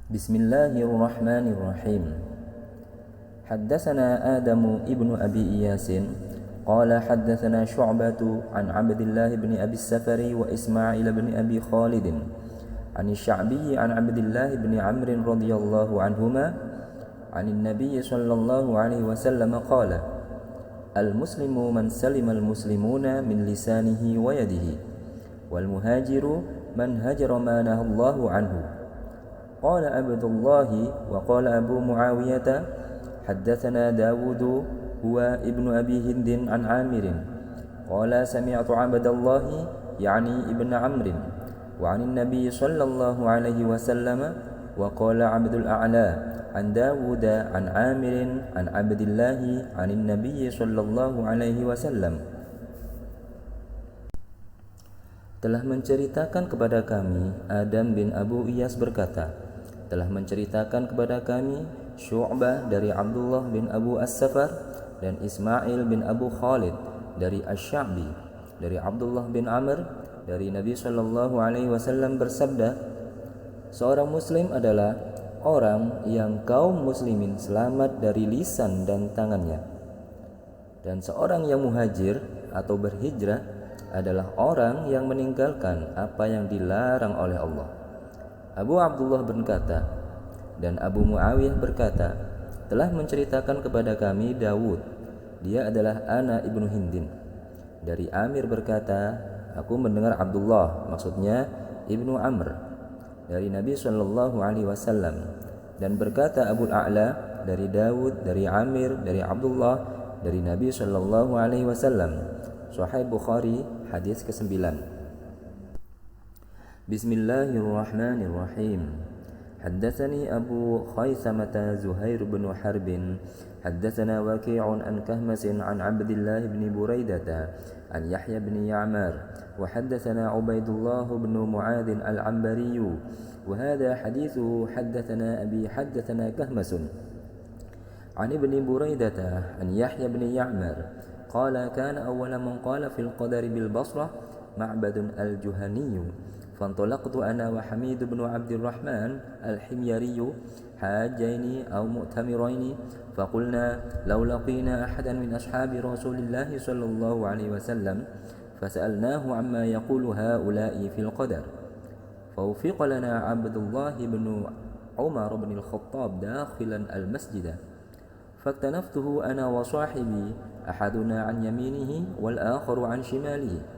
Bismillahirrahmanirrahim. Haddatsana Adamu ibnu Abi Iyas qala haddatsana Syu'batu an Abdillah ibn Abi Safari wa Ismail ibn Abi Khalid an Sya'bi an Abdillah ibn Amr radhiyallahu anhuma an Nabiy sallallahu alaihi wasallam qala al-muslimu man salima al-muslimuna min lisanihi wa yadihi wal muhajiru man hajara ma nahallahu anhu. Qala Abdullah wa qala Abu Muawiyah haddatsana Dawud huwa ibnu Abi Hindin an Amir qala sami'tu Abdullah yani ibn Amr wa 'an Nabi sallallahu alaihi wasallam wa qala Abdul A'la an Dawud an Amir an Abdullah 'an Nabi sallallahu alaihi wasallam telah menceritakan kepada kami Adam bin Abu Iyas berkata, telah menceritakan kepada kami Syu'bah dari Abdullah bin Abu As-Safar dan Ismail bin Abu Khalid dari Asy-Sya'bi dari Abdullah bin Amr dari Nabi sallallahu alaihi wasallam bersabda, seorang muslim adalah orang yang kaum muslimin selamat dari lisan dan tangannya, dan seorang yang muhajir atau berhijrah adalah orang yang meninggalkan apa yang dilarang oleh Allah. Abu Abdullah berkata, dan Abu Muawiyah berkata, telah menceritakan kepada kami Dawud, dia adalah anak ibnu Hindin. Dari Amir berkata, aku mendengar Abdullah, maksudnya ibnu Amr, dari Nabi sallallahu alaihi wasallam. Dan berkata Abu A'la dari Dawud, dari Amir, dari Abdullah, dari Nabi sallallahu alaihi wasallam. Sahih Bukhari hadis ke-9. Bismillahirrahmanirrahim. Haddatsani Abu Khaisamah Zuhair bin Harb haddatsana Waqi'un an Kahmas an Abdillah bin Buraidah an Yahya bin Ya'mar wa haddatsana Ubaidullah bin Mu'adh al-Anbari wa hadha hadithu haddatsana Abi haddatsana Kahmas an Ibn Buraidah an Yahya bin Ya'mar qala kana awwala man qala fil qadari bil Basrah Ma'bad al-Juhani فانطلقت أنا وحميد بن عبد الرحمن الحميري حاجين أو مؤتمرين فقلنا لو لقينا أحدا من أصحاب رسول الله صلى الله عليه وسلم فسألناه عما يقول هؤلاء في القدر فوفق لنا عبد الله بن عمر بن الخطاب داخلا المسجد فاكتنفته أنا وصاحبي أحدنا عن يمينه والآخر عن شماله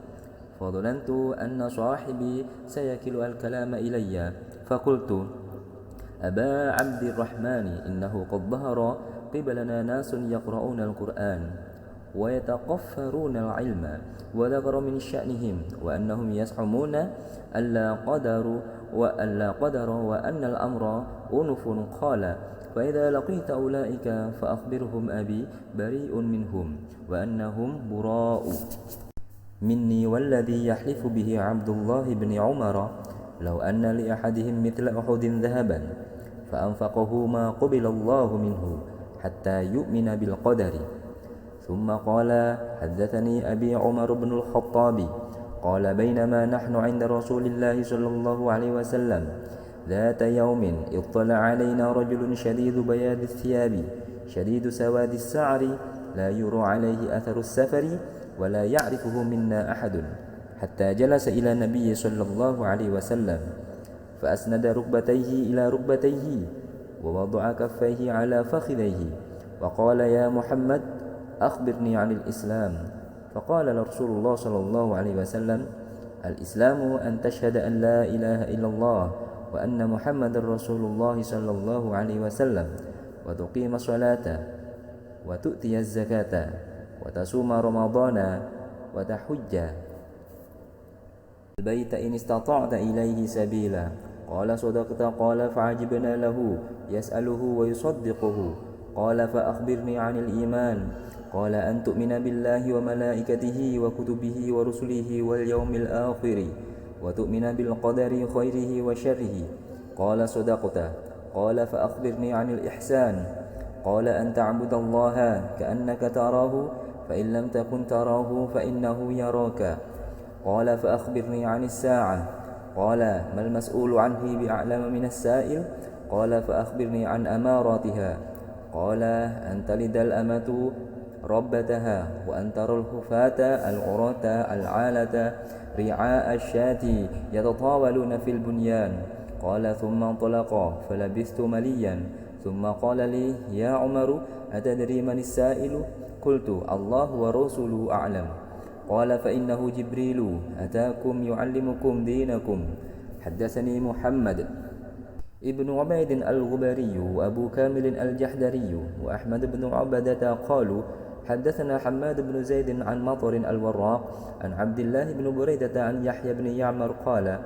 فظننت أن صاحبي سيكل الكلام إلي فقلت أبا عبد الرحمن إنه قد ظهر قبلنا ناس يقرؤون القرآن ويتقفرون العلم وذكر من شأنهم وأنهم يزعمون ألا قدر وأن الأمر أنف قال فإذا لقيت أولئك فأخبرهم أبي بريء منهم وأنهم براء مني والذي يحلف به عبد الله بن عمر لو أن لأحدهم مثل أحد ذهبا فأنفقه ما قبل الله منه حتى يؤمن بالقدر. ثم قال حدثني أبي عمر بن الخطاب قال بينما نحن عند رسول الله صلى الله عليه وسلم ذات يوم اطلع علينا رجل شديد بياض الثياب شديد سواد الشعر لا يرى عليه أثر السفر ولا يعرفه منا أحد حتى جلس إلى النبي صلى الله عليه وسلم فأسند ركبتيه إلى ركبتيه ووضع كفيه على فخذيه وقال يا محمد أخبرني عن الإسلام فقال رسول الله صلى الله عليه وسلم الإسلام أن تشهد أن لا إله إلا الله وأن محمد رسول الله صلى الله عليه وسلم وتقيم الصلاة وتؤتي الزكاة وتصوم رمضان وتحج البيت إن استطعت إليه سبيلا قال صدقت قال فعجبنا له يسأله ويصدقه قال فأخبرني عن الإيمان قال أن تؤمن بالله وملائكته وكتبه ورسله واليوم الآخر وتؤمن بالقدر خيره وشره قال صدقت قال فأخبرني عن الإحسان قال أن تعبد الله كأنك تراه فإن لم تكن تراه فإنه يراك قال فأخبرني عن الساعة قال ما المسؤول عنه بأعلم من السائل قال فأخبرني عن أماراتها قال أن تلد الأمة ربتها وأن ترى الحفاة العراة العالة رعاء الشاة يتطاولون في البنيان قال ثم انطلقا فلبثت مليا ثم قال لي يا عمر أتدري من السائل قلت الله ورسوله أعلم قال فإنه جبريل أتاكم يعلمكم دينكم حدثني محمد ابن عبيد الغبري وأبو كامل الجحدري وأحمد بن عبدة قالوا حدثنا حماد بن زيد عن مطر الوراق عن عبد الله بن بريدة عن يحيى بن يعمر قال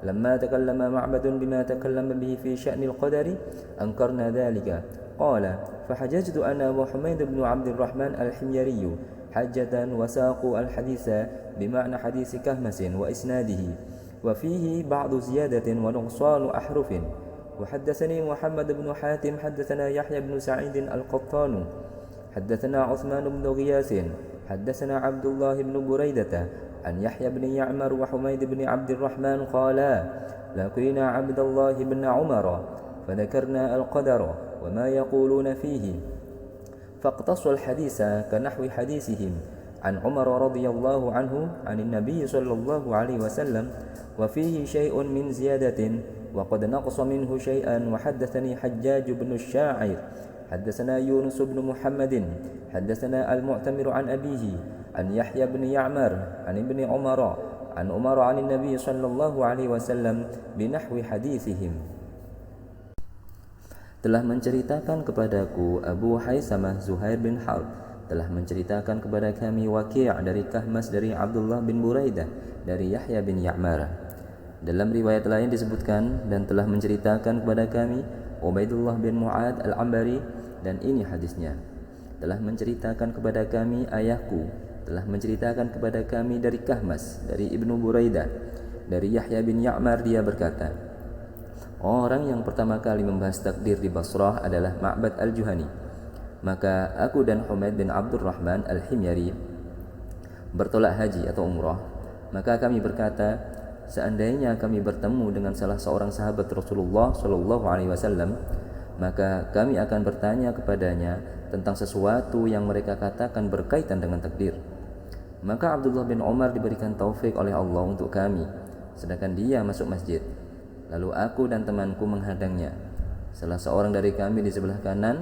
لما تكلم معبد بما تكلم به في شأن القدر أنكرنا ذلك قال فحججت أنا وحميد بن عبد الرحمن الحميري حجة وساقوا الحديث بمعنى حديث كهمس وإسناده وفيه بعض زيادة ونقصان أحرف وحدثني محمد بن حاتم حدثنا يحيى بن سعيد القطان حدثنا عثمان بن غياث حدثنا عبد الله بن بريدة عن يحيى بن يعمر وحميد بن عبد الرحمن قالا لقينا عبد الله بن عمر فذكرنا القدر وما يقولون فيه فاقتصوا الحديث كنحو حديثهم عن عمر رضي الله عنه عن النبي صلى الله عليه وسلم وفيه شيء من زيادة وقد نقص منه شيئا وحدثني حجاج بن الشاعر حدثنا يونس بن محمد حدثنا المعتمر عن أبيه عن يحيى بن يعمر عن ابن عمر عن النبي صلى الله عليه وسلم بنحو حديثهم. Telah menceritakan kepadaku Abu Haysamah Zuhair bin Harb, telah menceritakan kepada kami Waki' dari Kahmas dari Abdullah bin Buraidah dari Yahya bin Ya'mar. Dalam riwayat lain disebutkan dan telah menceritakan kepada kami Ubaidullah bin Mu'ad al-Ambari, dan ini hadisnya. Telah menceritakan kepada kami ayahku, telah menceritakan kepada kami dari Kahmas dari Ibnu Buraidah dari Yahya bin Ya'mar, dia berkata, orang yang pertama kali membahas takdir di Basrah adalah Ma'bad al-Juhani. Maka aku dan Humaid bin Abdurrahman al-Himyari bertolak haji atau umrah. Maka kami berkata, seandainya kami bertemu dengan salah seorang sahabat Rasulullah sallallahu alaihi wasallam, maka kami akan bertanya kepadanya tentang sesuatu yang mereka katakan berkaitan dengan takdir. Maka Abdullah bin Umar diberikan taufik oleh Allah untuk kami, sedangkan dia masuk masjid. Lalu aku dan temanku menghadangnya, salah seorang dari kami di sebelah kanan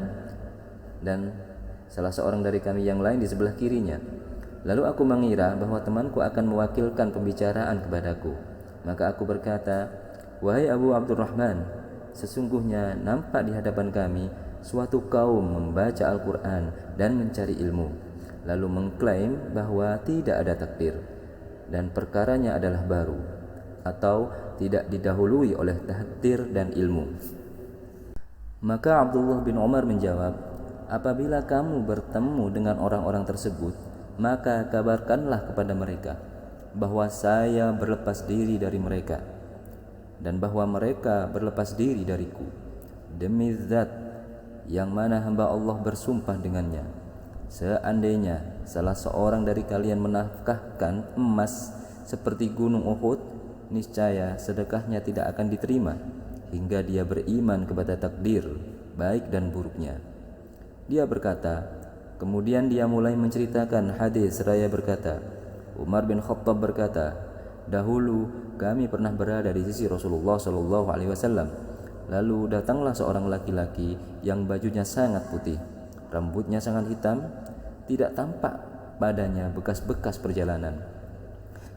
dan salah seorang dari kami yang lain di sebelah kirinya. Lalu aku mengira bahwa temanku akan mewakilkan pembicaraan kepadaku. Maka aku berkata, wahai Abu Abdurrahman, sesungguhnya nampak di hadapan kami suatu kaum membaca Al-Quran dan mencari ilmu, lalu mengklaim bahwa tidak ada takdir dan perkaranya adalah baru atau tidak didahului oleh takdir dan ilmu. Maka Abdullah bin Umar menjawab, apabila kamu bertemu dengan orang-orang tersebut, maka kabarkanlah kepada mereka bahwa saya berlepas diri dari mereka dan bahwa mereka berlepas diri dariku, demi zat yang mana hamba Allah bersumpah dengannya, seandainya salah seorang dari kalian menafkahkan emas seperti gunung Uhud, niscaya sedekahnya tidak akan diterima hingga dia beriman kepada takdir baik dan buruknya. Dia berkata, kemudian dia mulai menceritakan hadis seraya berkata, Umar bin Khattab berkata, dahulu kami pernah berada di sisi Rasulullah sallallahu alaihi wasallam. Lalu datanglah seorang laki-laki yang bajunya sangat putih, rambutnya sangat hitam, tidak tampak padanya bekas-bekas perjalanan.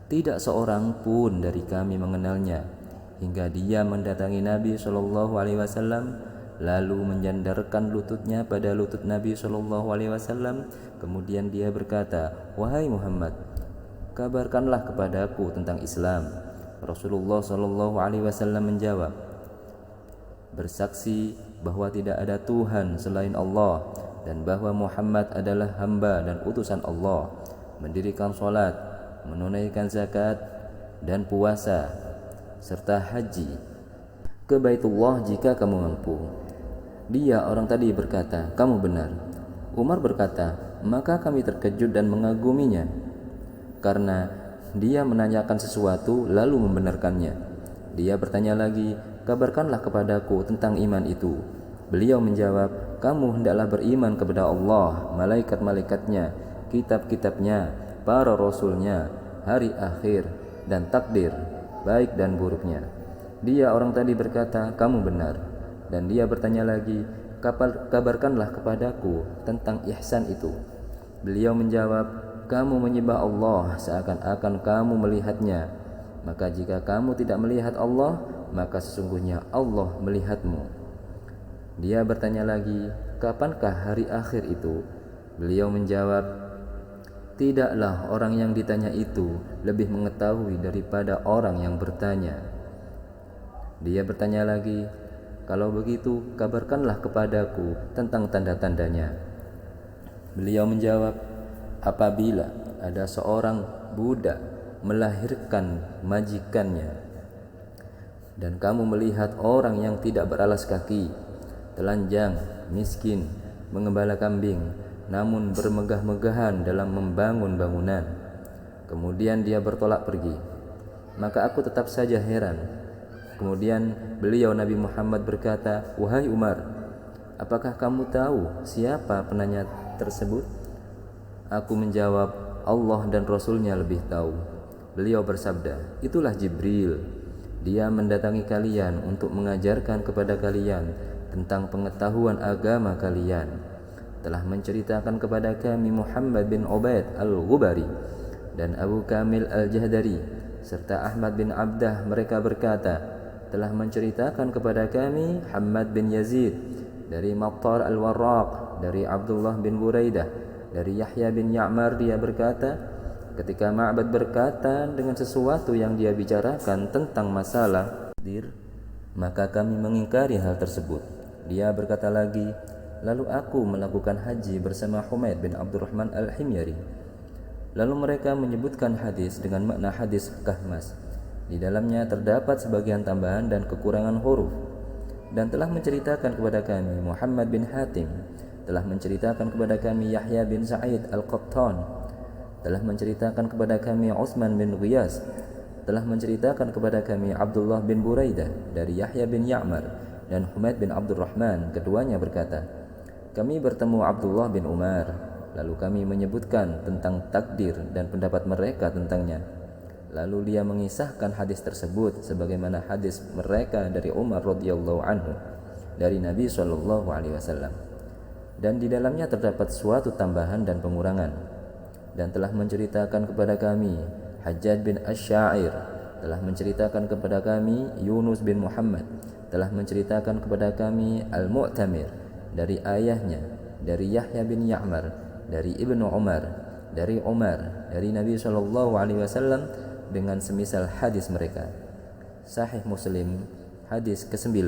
Tidak seorang pun dari kami mengenalnya hingga dia mendatangi Nabi sallallahu alaihi wasallam, lalu menyandarkan lututnya pada lutut Nabi sallallahu alaihi wasallam. Kemudian dia berkata, wahai Muhammad, kabarkanlah kepadaku tentang Islam. Rasulullah sallallahu alaihi wasallam menjawab, bersaksi bahwa tidak ada Tuhan selain Allah dan bahwa Muhammad adalah hamba dan utusan Allah, mendirikan salat, menunaikan zakat dan puasa serta haji ke Baitullah jika kamu mampu. Dia orang tadi berkata, kamu benar. Umar berkata, maka kami terkejut dan mengaguminya karena dia menanyakan sesuatu lalu membenarkannya. Dia bertanya lagi, kabarkanlah kepadaku tentang iman itu. Beliau menjawab, kamu hendaklah beriman kepada Allah, malaikat-malaikatnya, kitab-kitabnya, para rasulnya, hari akhir, dan takdir, baik dan buruknya. Dia orang tadi berkata, kamu benar. Dan dia bertanya lagi, kabarkanlah kepadaku tentang ihsan itu. Beliau menjawab, kamu menyembah Allah seakan-akan kamu melihatnya. Maka jika kamu tidak melihat Allah, maka sesungguhnya Allah melihatmu. Dia bertanya lagi, kapankah hari akhir itu? Beliau menjawab, tidaklah orang yang ditanya itu lebih mengetahui daripada orang yang bertanya. Dia bertanya lagi, kalau begitu kabarkanlah kepadaku tentang tanda-tandanya. Beliau menjawab, apabila ada seorang budak melahirkan majikannya dan kamu melihat orang yang tidak beralas kaki, telanjang, miskin, mengembala kambing, namun bermegah-megahan dalam membangun bangunan, kemudian dia bertolak pergi, maka aku tetap saja heran. Kemudian beliau Nabi Muhammad berkata, wahai Umar, apakah kamu tahu siapa penanya tersebut? Aku menjawab, Allah dan Rasulnya lebih tahu. Beliau bersabda, itulah Jibril. Dia mendatangi kalian untuk mengajarkan kepada kalian tentang pengetahuan agama kalian. Telah menceritakan kepada kami Muhammad bin Ubaid al-Ghubari dan Abu Kamil al-Jahdari serta Ahmad bin Abdah. Mereka berkata, telah menceritakan kepada kami Hamad bin Yazid dari Mattar al-Warraq, dari Abdullah bin Buraidah, dari Yahya bin Ya'mar. Dia berkata, ketika Ma'bad berkata dengan sesuatu yang dia bicarakan tentang masalah takdir, maka kami mengingkari hal tersebut. Dia berkata lagi, lalu aku melakukan haji bersama Humaid bin Abdurrahman al-Himyari. Lalu mereka menyebutkan hadis dengan makna hadis Kahmas. Di dalamnya terdapat sebagian tambahan dan kekurangan huruf. Dan telah menceritakan kepada kami Muhammad bin Hatim, telah menceritakan kepada kami Yahya bin Sa'id al-Qattan, telah menceritakan kepada kami Utsman bin Ghiyas, telah menceritakan kepada kami Abdullah bin Buraidah dari Yahya bin Ya'mar dan Humaid bin Abdurrahman. Keduanya berkata, kami bertemu Abdullah bin Umar, lalu kami menyebutkan tentang takdir dan pendapat mereka tentangnya. Lalu dia mengisahkan hadis tersebut sebagaimana hadis mereka dari Umar radhiyallahu anhu dari Nabi SAW. Dan di dalamnya terdapat suatu tambahan dan pengurangan. Dan telah menceritakan kepada kami Hajjaj bin Asy-Sya'ir, telah menceritakan kepada kami Yunus bin Muhammad, telah menceritakan kepada kami Al-Mu'tamir dari ayahnya, dari Yahya bin Ya'mar, dari Ibnu Umar, dari Nabi SAW dengan semisal hadis mereka. Sahih Muslim, hadis ke-9.